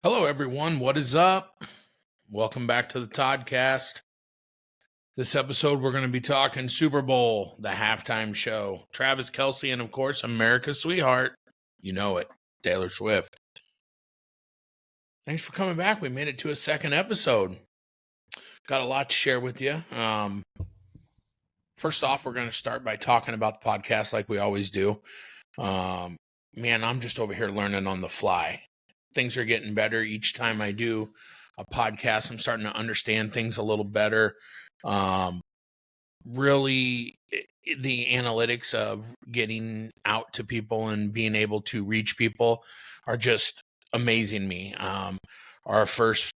Hello, everyone. What is up? Welcome back to the Toddcast. This episode, we're going to be talking Super Bowl, the halftime show. Travis Kelce, and of course, America's sweetheart. You know it, Taylor Swift. Thanks for coming back. We made it to a second episode. Got a lot to share with you. First off, we're going to start by talking about the podcast like we always do. Man, I'm just over here learning on the fly. Things are getting better each time I do a podcast. I'm starting to understand things a little better. Really, the analytics of getting out to people and being able to reach people are just amazing me. Our first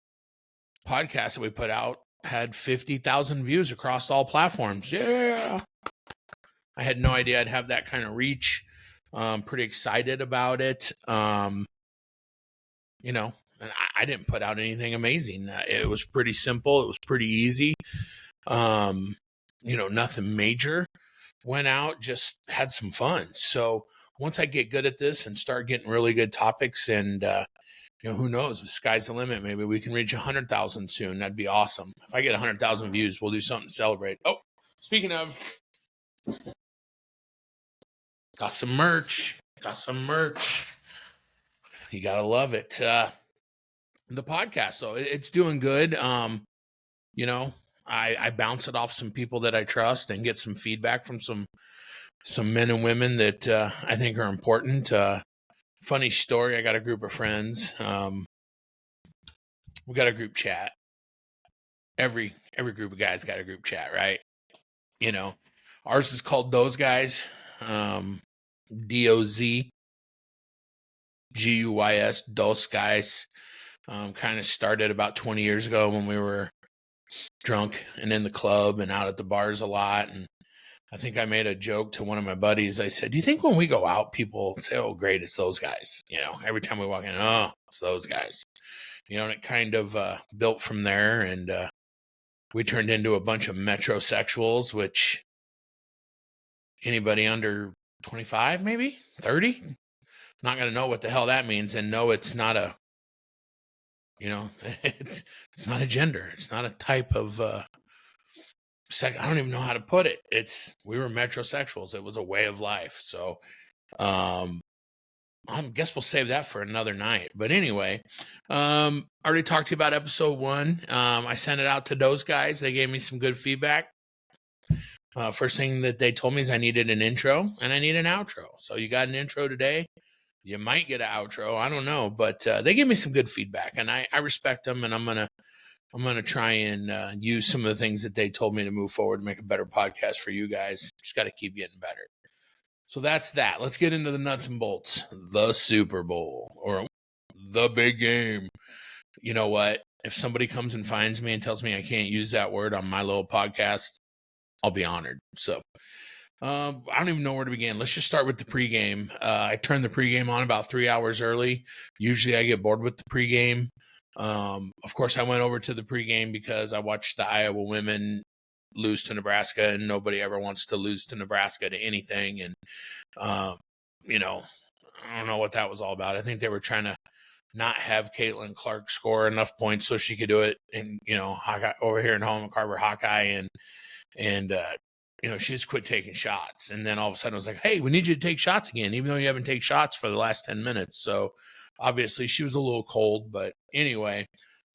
podcast that we put out had 50,000 views across all platforms. Yeah. I had no idea I'd have that kind of reach. Pretty excited about it. And I didn't put out anything amazing. It was pretty simple. It was pretty easy. Nothing major. Went out, just had some fun. So once I get good at this and start getting really good topics, and who knows? The sky's the limit. Maybe we can reach 100,000 soon. That'd be awesome. If I get 100,000 views, we'll do something to celebrate. Oh, speaking of, got some merch. You gotta love it. The podcast, though, it's doing good. I bounce it off some people that I trust and get some feedback from some men and women that I think are important. Funny story, I got a group of friends. We got a group chat. Every group of guys got a group chat, right? Ours is called Those Guys. DOZ GUYS, Dos Guys. Kind of started about 20 years ago when we were drunk and in the club and out at the bars a lot. And I think I made a joke to one of my buddies. I said, do you think when we go out, people say, oh, great, it's those guys? Every time we walk in, oh, it's those guys. And it kind of built from there. And we turned into a bunch of metrosexuals, which anybody under 25, maybe 30, not going to know what the hell that means. And no, it's not a, it's not a gender. It's not a type of I don't even know how to put it. We were metrosexuals. It was a way of life. So I guess we'll save that for another night. But anyway, I already talked to you about episode 1. I sent it out to those guys. They gave me some good feedback. First thing that they told me is I needed an intro and I need an outro. So you got an intro today. You might get an outro. I don't know, but they gave me some good feedback, and I respect them. And I'm gonna try and use some of the things that they told me to move forward and make a better podcast for you guys. Just got to keep getting better. So that's that. Let's get into the nuts and bolts. The Super Bowl, or the big game. You know what? If somebody comes and finds me and tells me I can't use that word on my little podcast, I'll be honored. So I don't even know where to begin. Let's just start with the pregame. I turned the pregame on about 3 hours early. Usually I get bored with the pregame. Of course, I went over to the pregame because I watched the Iowa women lose to Nebraska, and nobody ever wants to lose to Nebraska to anything. And, I don't know what that was all about. I think they were trying to not have Caitlin Clark score enough points so she could do it. And, Hawkeye, over here in home, Carver Hawkeye, and she just quit taking shots. And then all of a sudden I was like, hey, we need you to take shots again, even though you haven't taken shots for the last 10 minutes. So obviously she was a little cold. But anyway,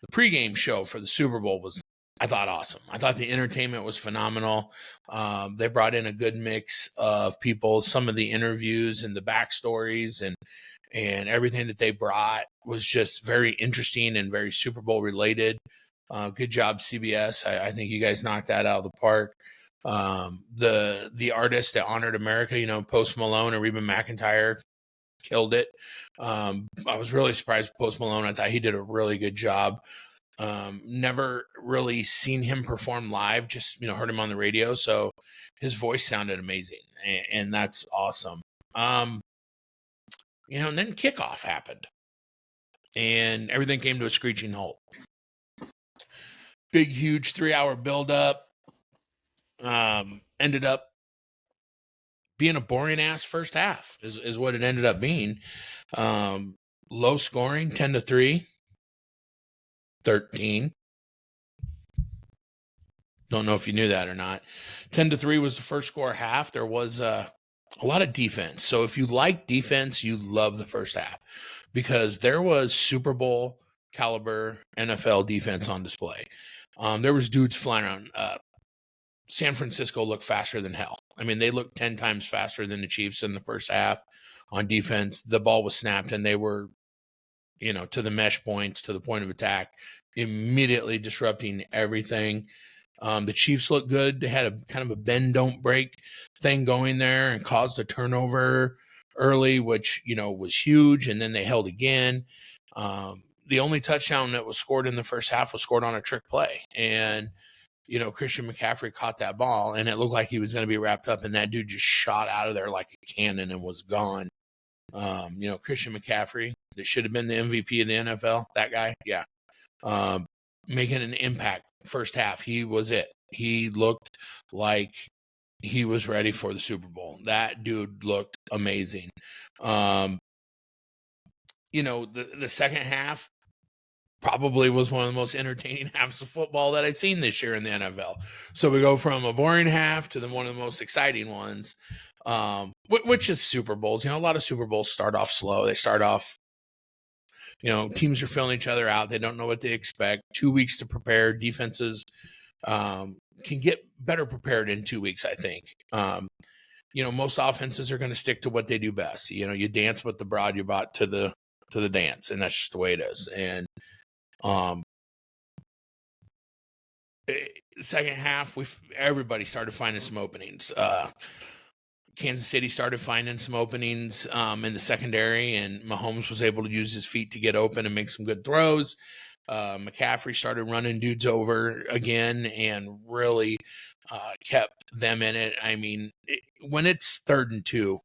the pregame show for the Super Bowl was, I thought, awesome. I thought the entertainment was phenomenal. They brought in a good mix of people. Some of the interviews and the backstories and everything that they brought was just very interesting and very Super Bowl related. Good job, CBS. I think you guys knocked that out of the park. The artist that honored America, Post Malone and Reba McEntire, killed it. I was really surprised with Post Malone. I thought he did a really good job. Never really seen him perform live, just heard him on the radio, so his voice sounded amazing, and that's awesome. And then kickoff happened and everything came to a screeching halt. Big, huge 3-hour buildup. Ended up being a boring ass first half is what it ended up being. Low scoring, 10-3. 13. Don't know if you knew that or not. 10-3 was the first score half. There was a lot of defense. So if you like defense, you love the first half because there was Super Bowl caliber NFL defense on display. There was dudes flying around. San Francisco looked faster than hell. I mean, they looked 10 times faster than the Chiefs in the first half on defense. The ball was snapped and they were, to the mesh points, to the point of attack, immediately disrupting everything. The Chiefs looked good. They had a kind of a bend, don't break thing going there and caused a turnover early, which, was huge. And then they held again. The only touchdown that was scored in the first half was scored on a trick play. And, Christian McCaffrey caught that ball and it looked like he was going to be wrapped up and that dude just shot out of there like a cannon and was gone. Christian McCaffrey, that should have been the MVP of the NFL, that guy. Yeah. Making an impact first half. He was it. He looked like he was ready for the Super Bowl. That dude looked amazing. The second half probably was one of the most entertaining halves of football that I've seen this year in the NFL. So we go from a boring half to one of the most exciting ones, which is Super Bowls. A lot of Super Bowls start off slow. They start off, teams are filling each other out. They don't know what they expect. 2 weeks to prepare. Defenses can get better prepared in 2 weeks, I think. Most offenses are going to stick to what they do best. You dance with the broad you brought to the dance, and that's just the way it is. And second half, everybody started finding some openings. Kansas City started finding some openings in the secondary, and Mahomes was able to use his feet to get open and make some good throws. McCaffrey started running dudes over again and really kept them in it. I mean, when it's 3rd and 2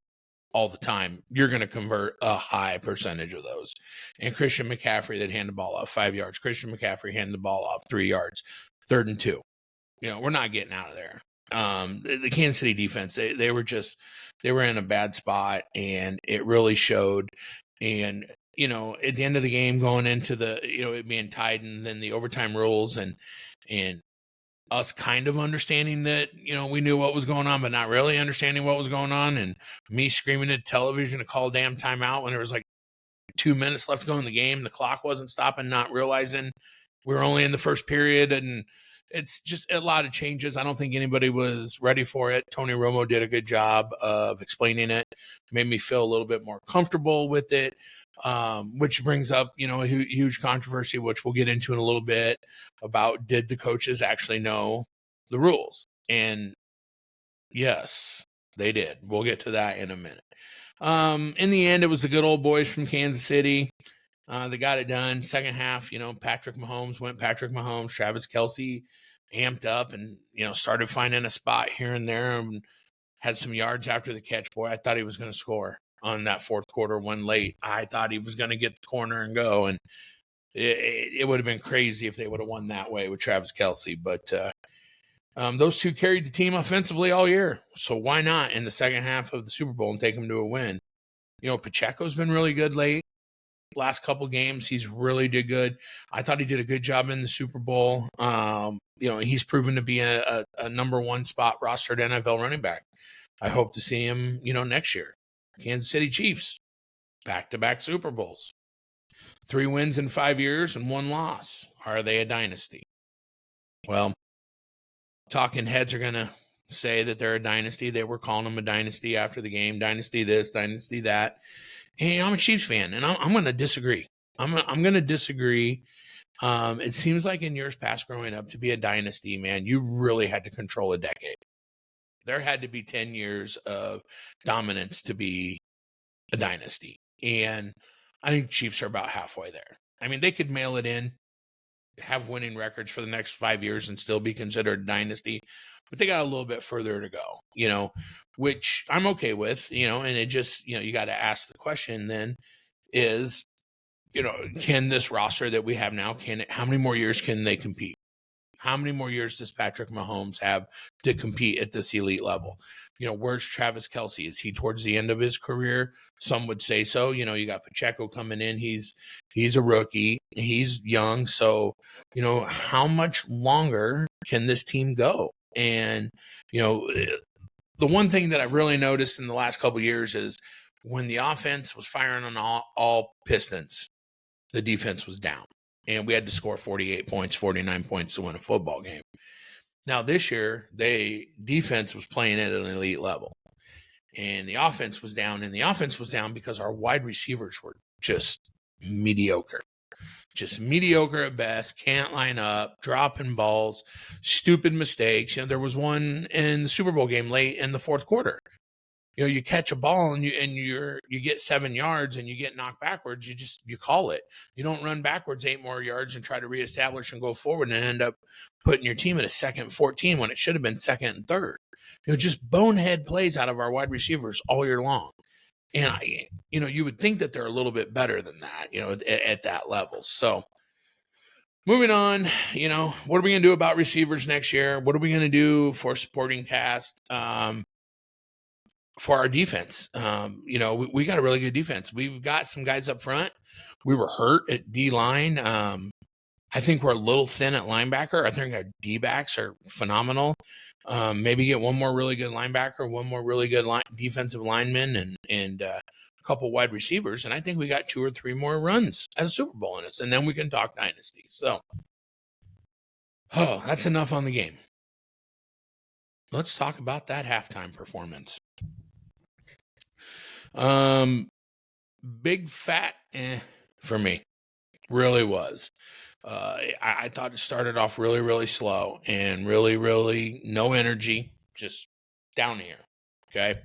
all the time, you're going to convert a high percentage of those. And Christian McCaffrey that handed the ball off 5 yards. Christian McCaffrey handed the ball off 3 yards. 3rd and 2. We're not getting out of there. The Kansas City defense, they were in a bad spot, and it really showed. And at the end of the game, going into it being tied, and then the overtime rules, and us kind of understanding that we knew what was going on, but not really understanding what was going on, and me screaming at television to call damn timeout when there was like 2 minutes left to go in the game. The clock wasn't stopping, not realizing we were only in the first period, and it's just a lot of changes. I don't think anybody was ready for it. Tony Romo did a good job of explaining it, made me feel a little bit more comfortable with it, which brings up, a huge controversy, which we'll get into in a little bit, about did the coaches actually know the rules? And yes, they did. We'll get to that in a minute. In the end, it was the good old boys from Kansas City. They got it done. Second half, Patrick Mahomes went Patrick Mahomes. Travis Kelce amped up and, started finding a spot here and there and had some yards after the catch. Boy, I thought he was going to score on that fourth quarter one late. I thought he was going to get the corner and go. And it would have been crazy if they would have won that way with Travis Kelce. But those two carried the team offensively all year. So why not in the second half of the Super Bowl and take them to a win? Pacheco's been really good late. Last couple games, he's really did good. I thought he did a good job in the Super Bowl. He's proven to be a number one spot rostered NFL running back. I hope to see him, next year. Kansas City Chiefs, back-to-back Super Bowls. 3 wins in 5 years and 1 loss. Are they a dynasty? Well, talking heads are going to say that they're a dynasty. They were calling them a dynasty after the game. Dynasty this, dynasty that. And I'm a Chiefs fan, and I'm going to disagree. I'm going to disagree. It seems like in years past growing up, to be a dynasty, man, you really had to control a decade. There had to be 10 years of dominance to be a dynasty. And I think Chiefs are about halfway there. I mean, they could mail it in, have winning records for the next 5 years and still be considered a dynasty, but they got a little bit further to go, which I'm okay with, and it just, you got to ask the question then is, can this roster that we have now, how many more years can they compete? How many more years does Patrick Mahomes have to compete at this elite level? Where's Travis Kelce? Is he towards the end of his career? Some would say so. You got Pacheco coming in. He's a rookie. He's young. So, how much longer can this team go? And, the one thing that I've really noticed in the last couple of years is when the offense was firing on all pistons, the defense was down. And we had to score 48 points, 49 points to win a football game. Now, this year, defense was playing at an elite level. And the offense was down. And the offense was down because our wide receivers were just mediocre. Just mediocre at best, can't line up, dropping balls, stupid mistakes. There was one in the Super Bowl game late in the fourth quarter. You catch a ball and you get 7 yards and you get knocked backwards. You call it. You don't run backwards 8 more yards and try to reestablish and go forward and end up putting your team at a 2nd and 14 when it should have been 2nd and 3rd. Just bonehead plays out of our wide receivers all year long. And you would think that they're a little bit better than that, at that level. So moving on, what are we going to do about receivers next year? What are we going to do for supporting cast? For our defense, we got a really good defense. We've got some guys up front. We were hurt at D-line. I think we're a little thin at linebacker. I think our D-backs are phenomenal. Maybe get one more really good linebacker, one more really good defensive lineman, and a couple wide receivers. And I think we got 2 or 3 more runs at a Super Bowl in us, and then we can talk dynasty. So, that's enough on the game. Let's talk about that halftime performance. Big fat for me, really was. I thought it started off really, really slow and really, really no energy, just down here. Okay.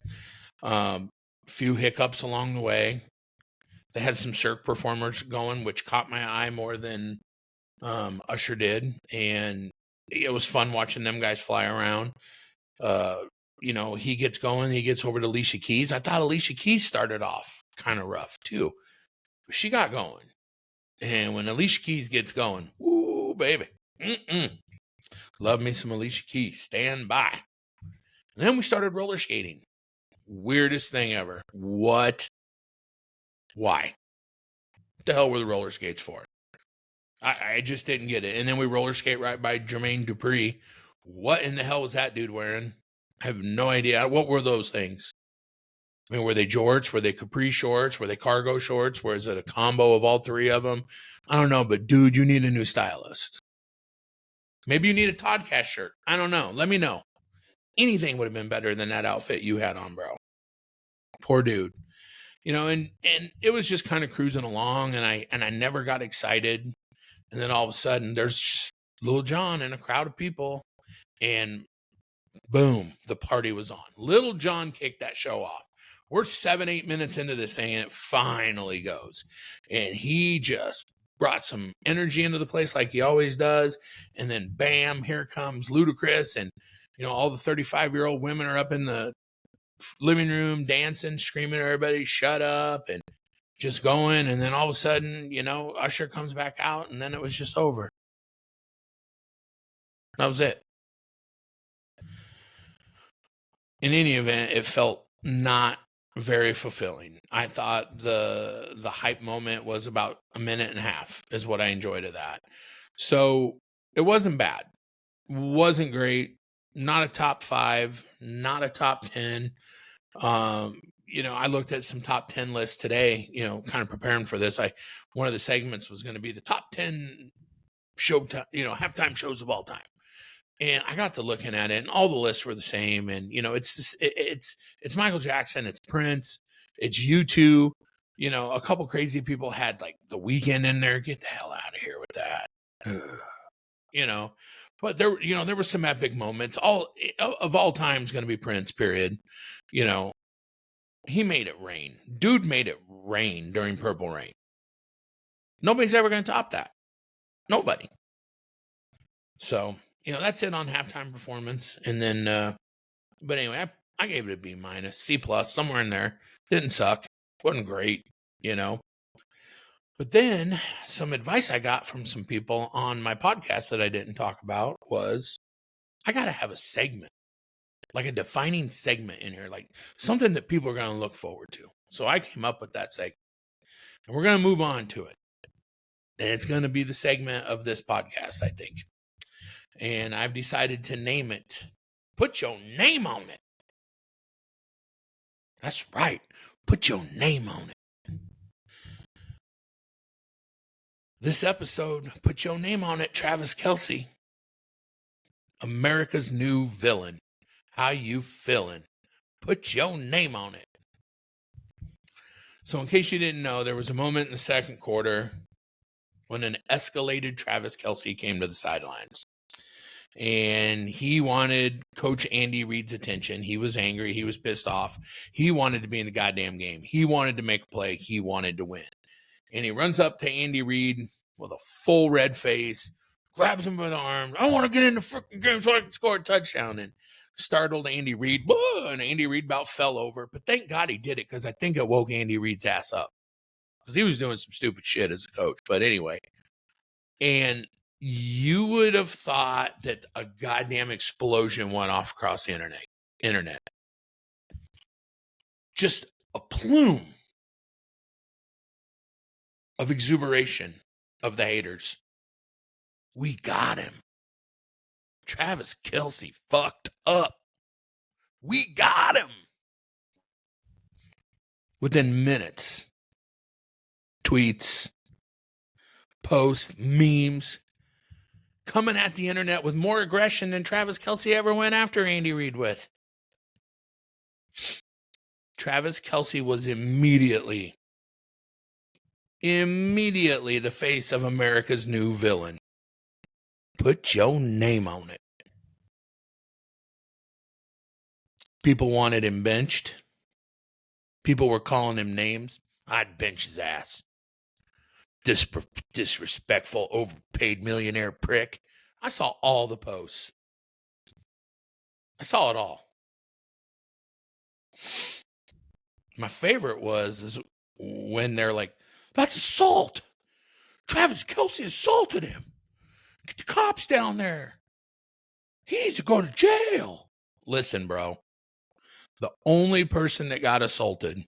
Few hiccups along the way. They had some Cirque performers going, which caught my eye more than Usher did. And it was fun watching them guys fly around. He gets going. He gets over to Alicia Keys. I thought Alicia Keys started off kind of rough too. But she got going. And when Alicia Keys gets going, ooh, baby. Love me some Alicia Keys. Stand by. And then we started roller skating. Weirdest thing ever. What? Why? What the hell were the roller skates for? I just didn't get it. And then we roller skate right by Jermaine Dupri. What in the hell was that dude wearing? I have no idea. What were those things? I mean, were they jorts? Were they capri shorts? Were they cargo shorts? Was it a combo of all 3 of them? I don't know, but dude, you need a new stylist. Maybe you need a Toddcast shirt. I don't know. Let me know. Anything would have been better than that outfit you had on, bro. Poor dude. And it was just kind of cruising along, and I never got excited. And then all of a sudden, there's just Lil Jon and a crowd of people, and boom, the party was on. Lil Jon kicked that show off. We're 7-8 minutes into this thing, and it finally goes. And he just brought some energy into the place like he always does. And then, bam, here comes Ludacris. And, all the 35-year-old women are up in the living room dancing, screaming at everybody, shut up, and just going. And then all of a sudden, Usher comes back out, and then it was just over. That was it. In any event, it felt not very fulfilling. I thought the hype moment was about a minute and a half is what I enjoyed of that. So it wasn't bad. Wasn't great. Not a top 5, not a top 10. I looked at some top 10 lists today, kind of preparing for this. One of the segments was going to be the top 10 halftime shows of all time. And I got to looking at it, and all the lists were the same. And it's Michael Jackson, it's Prince, it's U2. A couple crazy people had like The Weeknd in there. Get the hell out of here with that. But there were some epic moments. All of all time is going to be Prince. Period. He made it rain. Dude made it rain during Purple Rain. Nobody's ever going to top that. Nobody. So. That's it on halftime performance. And then, but anyway, I gave it a B-, C+, somewhere in there. Didn't suck. Wasn't great, But then some advice I got from some people on my podcast that I didn't talk about was I got to have a segment, like a defining segment in here, like something that people are going to look forward to. So I came up with that segment, and we're going to move on to it. And it's going to be the segment of this podcast, I think. And I've decided to name it, Put Your Name on It. That's right. Put your name on it. This episode, Put Your Name on It, Travis Kelce, America's new villain. How you feeling? Put your name on it. So in case you didn't know, there was a moment in the second quarter when an escalated Travis Kelce came to the sidelines. And he wanted Coach Andy Reid's attention. He was angry. He was pissed off. He wanted to be in the goddamn game. He wanted to make a play. He wanted to win. And he runs up to Andy Reid with a full red face, grabs him by the arm. I want to get in the freaking game so I can score a touchdown. And startled Andy Reid. And Andy Reid about fell over. But thank God he did it, because I think it woke Andy Reid's ass up, because he was doing some stupid shit as a coach. But anyway, and you would have thought that a goddamn explosion went off across the internet. Just a plume of exuberation of the haters. We got him. Travis Kelce fucked up. We got him. Within minutes, tweets, posts, memes, coming at the internet with more aggression than Travis Kelce ever went after Andy Reid with. Travis Kelce was immediately the face of America's new villain. Put your name on it. People wanted him benched. People were calling him names. I'd bench his ass. Disrespectful, overpaid millionaire prick. I saw all the posts. I saw it all. My favorite is when they're like, that's assault. Travis Kelce assaulted him. Get the cops down there. He needs to go to jail. Listen, bro. The only person that got assaulted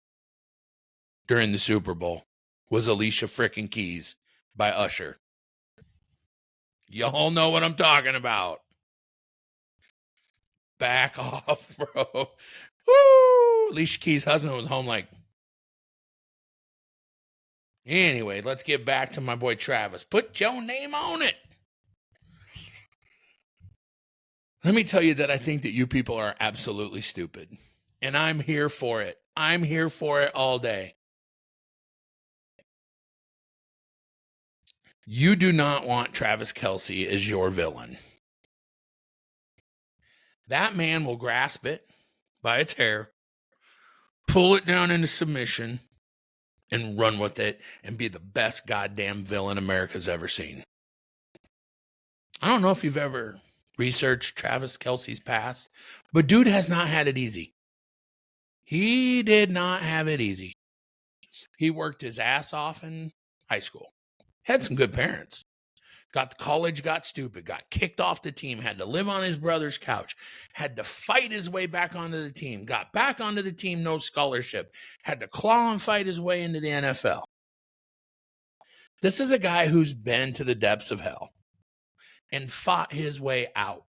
during the Super Bowl was Alicia frickin' Keys by Usher. Y'all know what I'm talking about. Back off, bro. Woo! Alicia Keys' husband was home like. Anyway, let's get back to my boy Travis. Put your name on it. Let me tell you that I think that you people are absolutely stupid. And I'm here for it. I'm here for it all day. You do not want Travis Kelce as your villain. That man will grasp it by its hair, pull it down into submission, and run with it and be the best goddamn villain America's ever seen. I don't know if you've ever researched Travis Kelce's past, but dude has not had it easy. He did not have it easy. He worked his ass off in high school. Had some good parents. Got to college, got stupid, got kicked off the team, had to live on his brother's couch, had to fight his way back onto the team, got back onto the team, no scholarship, had to claw and fight his way into the NFL. This is a guy who's been to the depths of hell and fought his way out,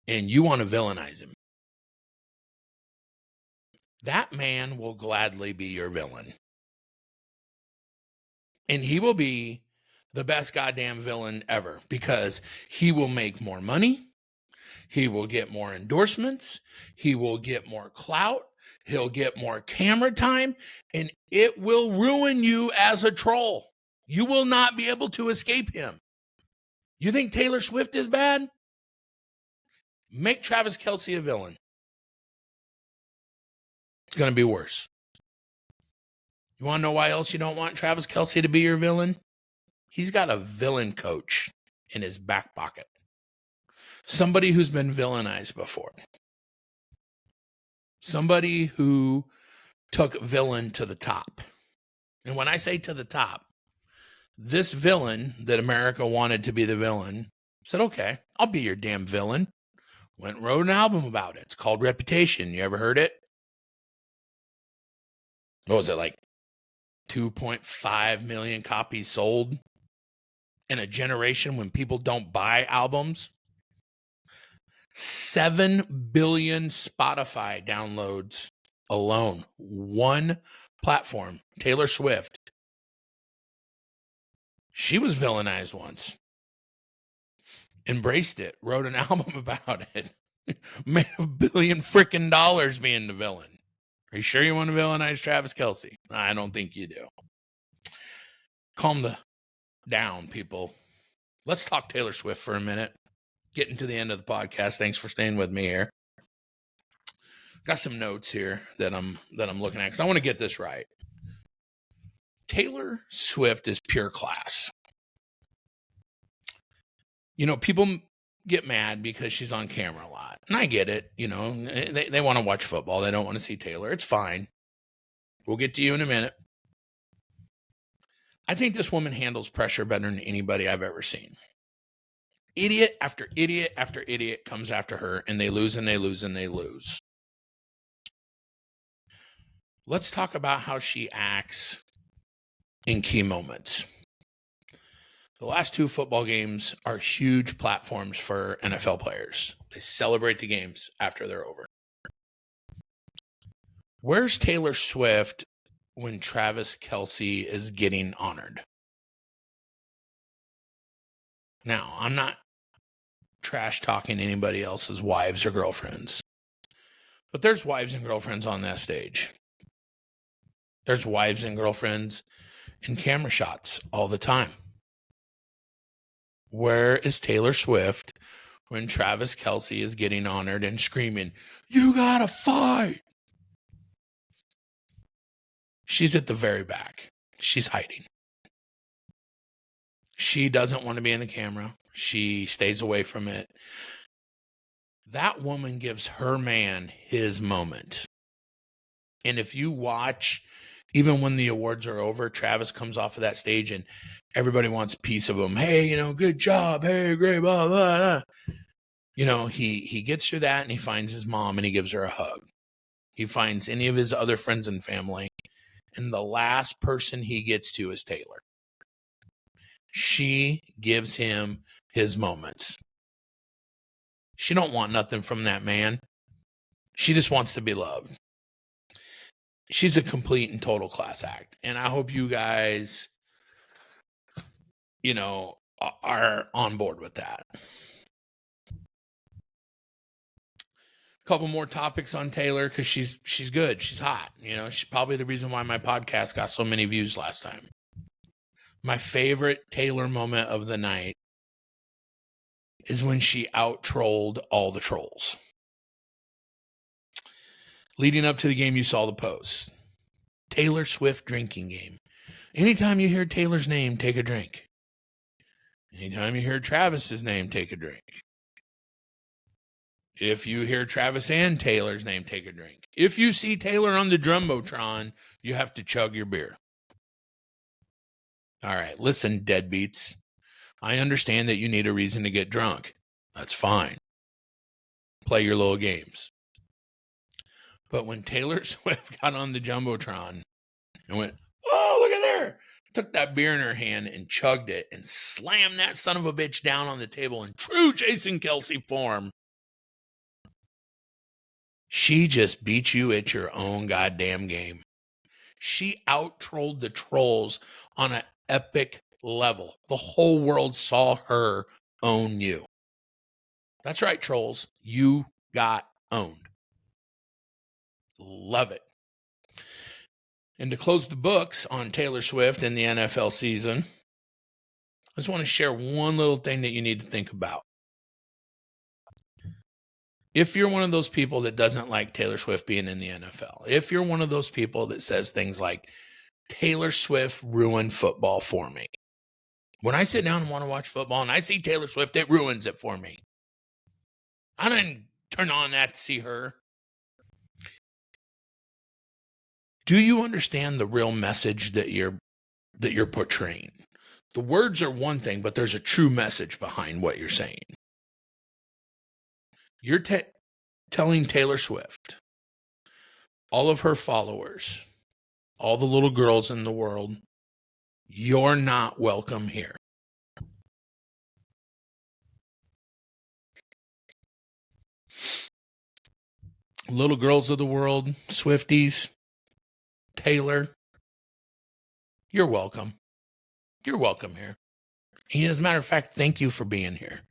and you want to villainize him. That man will gladly be your villain. And he will be the best goddamn villain ever, because he will make more money. He will get more endorsements. He will get more clout. He'll get more camera time, and it will ruin you as a troll. You will not be able to escape him. You think Taylor Swift is bad? Make Travis Kelce a villain. It's going to be worse. You want to know why else you don't want Travis Kelce to be your villain? He's got a villain coach in his back pocket. Somebody who's been villainized before. Somebody who took villain to the top. And when I say to the top, This villain that America wanted to be the villain said, okay, I'll be your damn villain. Went and wrote an album about it. It's called Reputation. You ever heard it? What was it, like 2.5 million copies sold in a generation when people don't buy albums? 7 billion Spotify downloads alone. One platform, Taylor Swift. She was villainized once. Embraced it. Wrote an album about it. Made $1 billion freaking dollars being the villain. Are you sure you want to villainize Travis Kelce? I don't think you do. Calm down, people. Let's talk Taylor Swift for a minute. Getting to the end of the podcast. Thanks for staying with me here. Got some notes here that I'm looking at because I want to get this right. Taylor Swift is pure class. You know, people get mad because she's on camera a lot. And I get it. You know, they want to watch football. They don't want to see Taylor. It's fine. We'll get to you in a minute. I think this woman handles pressure better than anybody I've ever seen. Idiot after idiot after idiot comes after her, and they lose and they lose and they lose. Let's talk about how she acts in key moments. The last 2 football games are huge platforms for NFL players. They celebrate the games after they're over. Where's Taylor Swift when Travis Kelce is getting honored? Now, I'm not trash talking anybody else's wives or girlfriends, but there's wives and girlfriends on that stage. There's wives and girlfriends in camera shots all the time. Where is Taylor Swift when Travis Kelce is getting honored and screaming, "You gotta fight"? She's at the very back. She's hiding. She doesn't want to be in the camera. She stays away from it. That woman gives her man his moment. And if you watch, even when the awards are over, Travis comes off of that stage and everybody wants a piece of him. Hey, you know, good job. Hey, great, blah, blah, blah. You know, he gets through that and he finds his mom and he gives her a hug. He finds any of his other friends and family. And the last person he gets to is Taylor. She gives him his moments. She don't want nothing from that man. She just wants to be loved. She's a complete and total class act. And I hope you guys, you know, are on board with that. Couple more topics on Taylor because she's good. She's hot. You know, she's probably the reason why my podcast got so many views last time. My favorite Taylor moment of the night is when she out-trolled all the trolls. Leading up to the game, you saw the post. Taylor Swift drinking game. Anytime you hear Taylor's name, take a drink. Anytime you hear Travis's name, take a drink. If you hear Travis and Taylor's name, take a drink. If you see Taylor on the Jumbotron, you have to chug your beer. All right, listen, deadbeats. I understand that you need a reason to get drunk. That's fine. Play your little games. But when Taylor Swift got on the Jumbotron and went, oh, look at there, took that beer in her hand and chugged it and slammed that son of a bitch down on the table in true Jason Kelce form, she just beat you at your own goddamn game. She out-trolled the trolls on an epic level. The whole world saw her own you. That's right, trolls. You got owned. Love it. And to close the books on Taylor Swift and the NFL season, I just want to share one little thing that you need to think about. If you're one of those people that doesn't like Taylor Swift being in the NFL, if you're one of those people that says things like, Taylor Swift ruined football for me. When I sit down and want to watch football and I see Taylor Swift, it ruins it for me. I didn't turn on that to see her. Do you understand the real message that you're portraying? The words are one thing, but there's a true message behind what you're saying. You're telling Taylor Swift, all of her followers, all the little girls in the world, you're not welcome here. Little girls of the world, Swifties, Taylor, you're welcome. You're welcome here. And as a matter of fact, thank you for being here,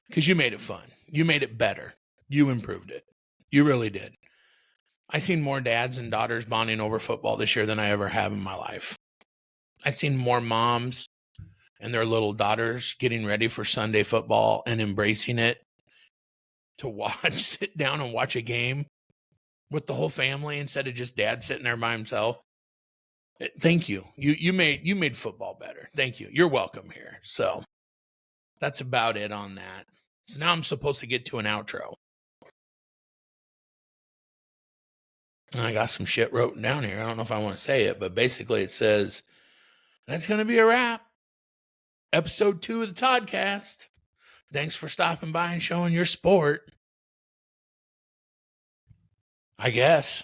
because you made it fun. You made it better. You improved it. You really did. I seen more dads and daughters bonding over football this year than I ever have in my life. I seen more moms and their little daughters getting ready for Sunday football and embracing it to watch, sit down and watch a game with the whole family instead of just dad sitting there by himself. Thank you. You made football better. Thank you. You're welcome here. So that's about it on that. So now I'm supposed to get to an outro. And I got some shit written down here. I don't know if I want to say it, but basically it says, that's going to be a wrap. Episode 2 of the Toddcast. Thanks for stopping by and showing your sport. I guess.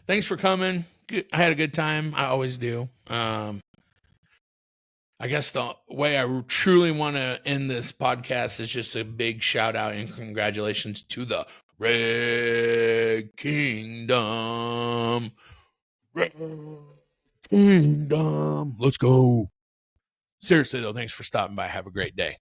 Thanks for coming. I had a good time. I always do. I guess the way I truly want to end this podcast is just a big shout out and congratulations to the Red Kingdom. Red Kingdom. Let's go. Seriously, though, thanks for stopping by. Have a great day.